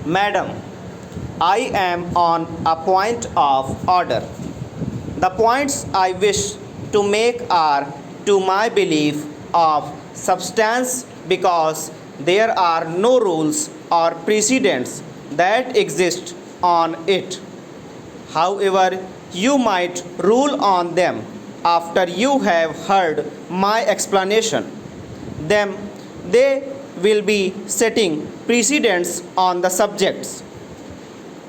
Madam, I am on a point of order. The points I wish to make are to my belief of substance because there are no rules or precedents that exist on it. However, you might rule on them after you have heard my explanation. Then they will be setting precedents on the subjects.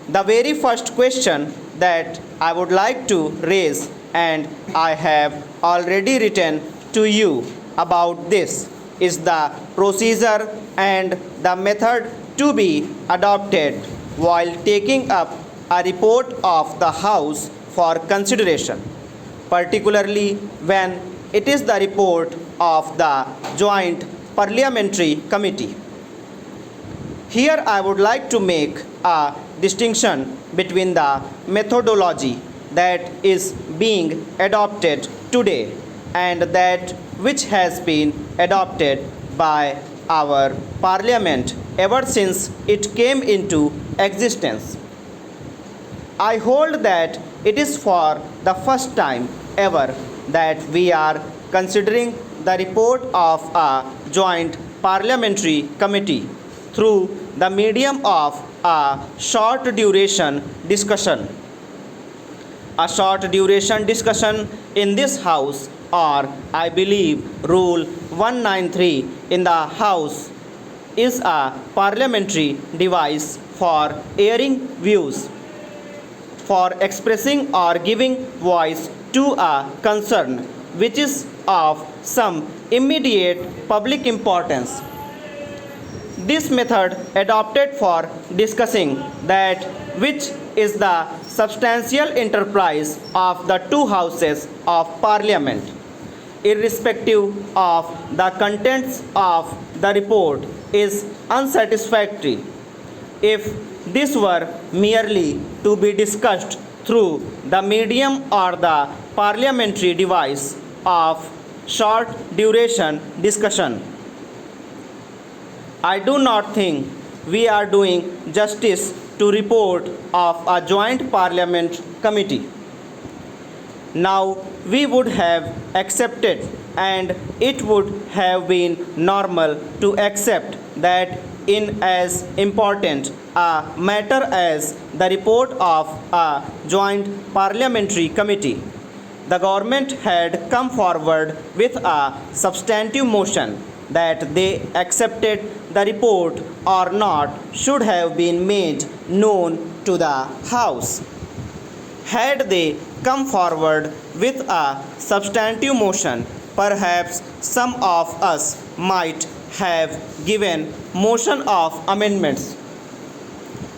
The very first question that I would like to raise, and I have already written to you about this, is the procedure and the method to be adopted while taking up a report of the House for consideration, particularly when it is the report of the Joint Parliamentary Committee. Here I would like to make a distinction between the methodology that is being adopted today and that which has been adopted by our Parliament ever since it came into existence. I hold that it is for the first time ever that we are considering the report of a joint parliamentary committee through the medium of a short duration discussion. A short duration discussion in this House, or I believe Rule 193 in the House, is a parliamentary device for airing views, for expressing or giving voice to a concern which is of some immediate public importance. This method adopted for discussing that which is the substantial enterprise of the two houses of parliament, irrespective of the contents of the report, is unsatisfactory. If this were merely to be discussed through the medium or the parliamentary device of short duration discussion, I do not think we are doing justice to report of a joint parliament committee. Now we would have accepted, and it would have been normal to accept that in as important a matter as the report of a joint parliamentary committee, the government had come forward with a substantive motion that they accepted the report or not should have been made known to the House. Had they come forward with a substantive motion, perhaps some of us might have given motion of amendments.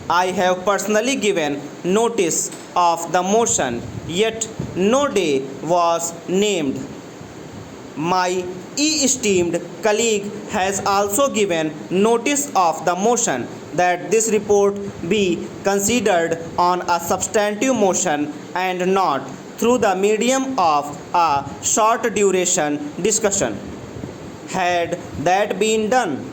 I have personally given notice of the motion, yet no day was named. My esteemed colleague has also given notice of the motion that this report be considered on a substantive motion and not through the medium of a short duration discussion. Had that been done,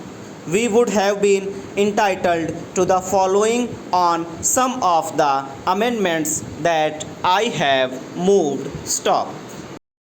we would have been entitled to the following on some of the amendments that I have moved. Stop.